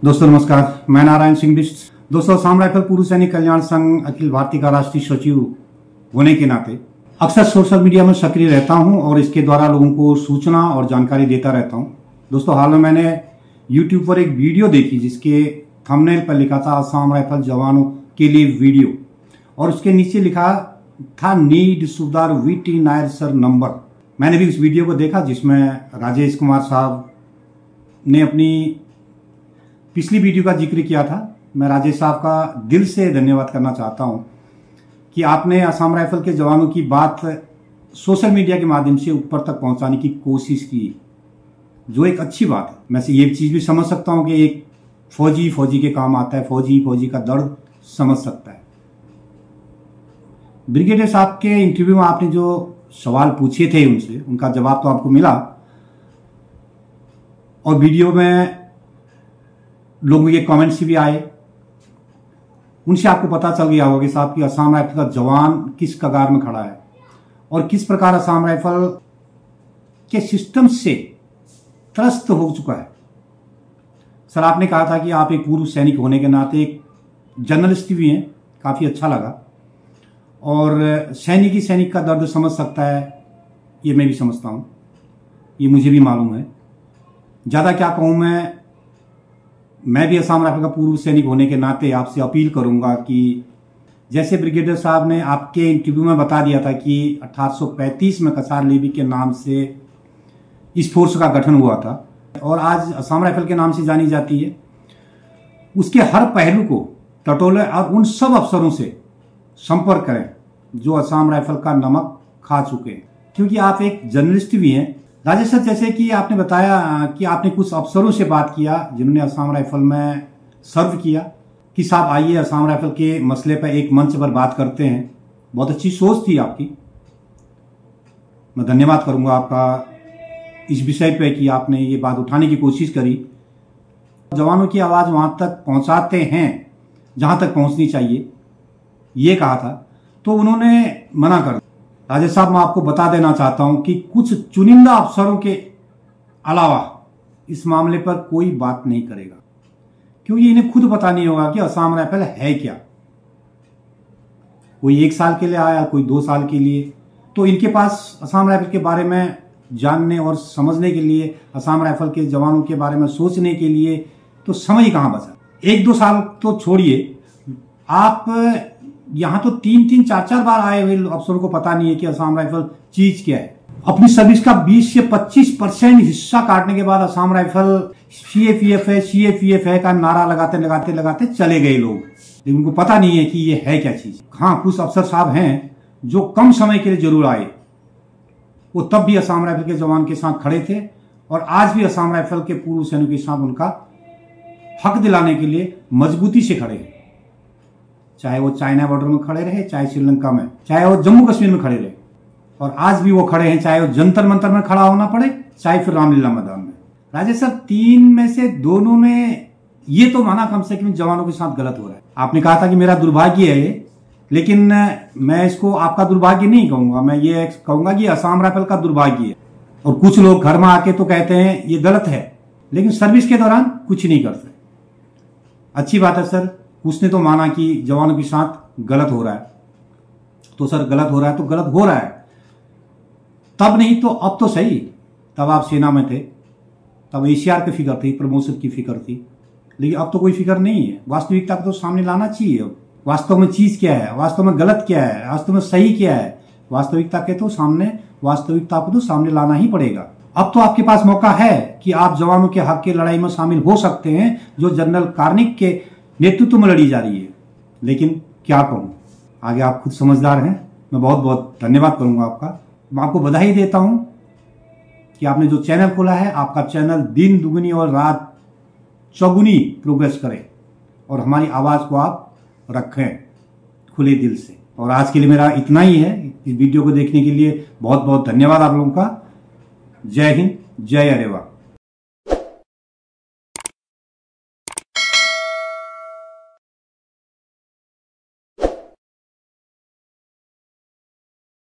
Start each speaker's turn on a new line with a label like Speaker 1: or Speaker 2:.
Speaker 1: दोस्तों नमस्कार, मैं नारायण सिंह बिष्ट। दोस्तों, असम राइफल पूर्व सैनिक कल्याण संघ अखिल भारतीय का राष्ट्रीय सचिव होने के नाते अक्सर सोशल मीडिया में सक्रिय रहता हूं और इसके द्वारा लोगों को सूचना और जानकारी देता रहता हूं। दोस्तों, हाल में मैंने यूट्यूब पर एक वीडियो देखी जिसके थंबनेल पर लिखा था असम राइफल जवानों के लिए वीडियो, और उसके नीचे लिखा था नीड सुबेदार वीटी नायर सर नंबर। मैंने भी उस वीडियो को देखा जिसमें राजेश कुमार साहब ने अपनी पिछली वीडियो का जिक्र किया था। मैं राजेश साहब का दिल से धन्यवाद करना चाहता हूं कि आपने असम राइफल के जवानों की बात सोशल मीडिया के माध्यम से ऊपर तक पहुंचाने की कोशिश की, जो एक अच्छी बात है। मैं से ये चीज भी समझ सकता हूं कि एक फौजी के काम आता है, फौजी का दर्द समझ सकता है। ब्रिगेडियर साहब के इंटरव्यू में आपने जो सवाल पूछे थे उनसे, उनका जवाब तो आपको मिला, और वीडियो में लोगों के कमेंट्स भी आए। उनसे आपको पता चल गया होगा कि साहब की असम राइफल का जवान किस कगार में खड़ा है और किस प्रकार असम राइफल के सिस्टम से त्रस्त हो चुका है। सर, आपने कहा था कि आप एक पूर्व सैनिक होने के नाते एक जर्नलिस्ट भी हैं, काफी अच्छा लगा। और सैनिक का दर्द समझ सकता है, ये मैं भी समझता हूं, ये मुझे भी मालूम है। ज्यादा क्या कहूं, मैं भी असम राइफल का पूर्व सैनिक होने के नाते आपसे अपील करूंगा कि जैसे ब्रिगेडियर साहब ने आपके इंटरव्यू में बता दिया था कि 1835 में कसार लेवी के नाम से इस फोर्स का गठन हुआ था और आज असम राइफल के नाम से जानी जाती है, उसके हर पहलू को टटोले और उन सब अफसरों से संपर्क करें जो असम राइफल का नमक खा चुके हैं, क्योंकि आप एक जर्नलिस्ट भी हैं। राजेश सर, जैसे कि आपने बताया कि आपने कुछ अफसरों से बात किया जिन्होंने असम राइफल में सर्व किया कि साहब आइए असम राइफल के मसले पर एक मंच पर बात करते हैं। बहुत अच्छी सोच थी आपकी, मैं धन्यवाद करूंगा आपका इस विषय पे कि आपने ये बात उठाने की कोशिश करी। जवानों की आवाज वहां तक पहुंचाते हैं जहां तक पहुंचनी चाहिए, ये कहा था, तो उन्होंने मना कर। राजेश साहब, मैं आपको बता देना चाहता हूं कि कुछ चुनिंदा अफसरों के अलावा इस मामले पर कोई बात नहीं करेगा, क्योंकि इन्हें खुद पता नहीं होगा कि असम राइफल है क्या। कोई 1 साल के लिए आया, कोई 2 साल के लिए, तो इनके पास असम राइफल के बारे में जानने और समझने के लिए, असम राइफल के जवानों के बारे में सोचने के लिए तो समय ही कहां बचा। 1-2 साल तो छोड़िए, आप यहां तो 3-3, 4-4 बार आए हुए अफसरों को पता नहीं है कि असम राइफल चीज क्या है। अपनी सर्विस का 20 से 25% हिस्सा काटने के बाद असम राइफल CAPF है का नारा लगाते चले गए लोग, लेकिन उनको पता नहीं है कि ये है क्या चीज। हाँ, कुछ अफसर साहब हैं जो कम समय के लिए जरूर आए, वो तब भी असम राइफल के जवान के साथ खड़े थे और आज भी असम राइफल के पूर्व सैनिकों के साथ उनका हक दिलाने के लिए मजबूती से खड़े हैं। चाहे वो चाइना बॉर्डर में खड़े रहे, चाहे श्रीलंका में, चाहे वो जम्मू कश्मीर में खड़े रहे, और आज भी वो खड़े हैं, चाहे वो जंतर मंतर में खड़ा होना पड़े, चाहे फिर रामलीला मैदान में। राजेश सर, 3 में से दोनों ने ये तो माना कम से कम जवानों के साथ गलत हो रहा है। आपने कहा था कि मेरा दुर्भाग्य है ये, लेकिन मैं इसको आपका दुर्भाग्य नहीं कहूंगा, मैं ये कहूंगा कि असम राइफल का दुर्भाग्य है। और कुछ लोग घर में आके तो कहते हैं ये गलत है, लेकिन सर्विस के दौरान कुछ नहीं करते। अच्छी बात है सर, उसने तो माना कि जवानों के साथ गलत हो रहा है, तो सर गलत हो रहा है तो गलत हो रहा है। तब नहीं तो अब तो सही, तब आप सेना में थे, तब ACR की फिक्र थी, प्रमोशन की फिक्र थी, लेकिन अब तो कोई फिक्र नहीं है। वास्तविकता को तो सामने लाना चाहिए। वास्तव में चीज क्या है, वास्तव में गलत क्या है, वास्तव में सही क्या है, वास्तविकता को तो सामने लाना ही पड़ेगा। अब तो आपके पास मौका है कि आप जवानों के हक की लड़ाई में शामिल हो सकते हैं जो जनरल कार्निक के नेतृत्व में लड़ी जा रही है। लेकिन क्या कहूं, आगे आप खुद समझदार हैं। मैं बहुत बहुत धन्यवाद करूंगा आपका। मैं आपको बधाई देता हूं कि आपने जो चैनल खोला है, आपका चैनल दिन दुगनी और रात चौगुनी प्रोग्रेस करे और हमारी आवाज को आप रखें खुले दिल से। और आज के लिए मेरा इतना ही है। इस वीडियो को देखने के लिए बहुत बहुत धन्यवाद आप लोगों का। जय हिंद, जय अरेवा।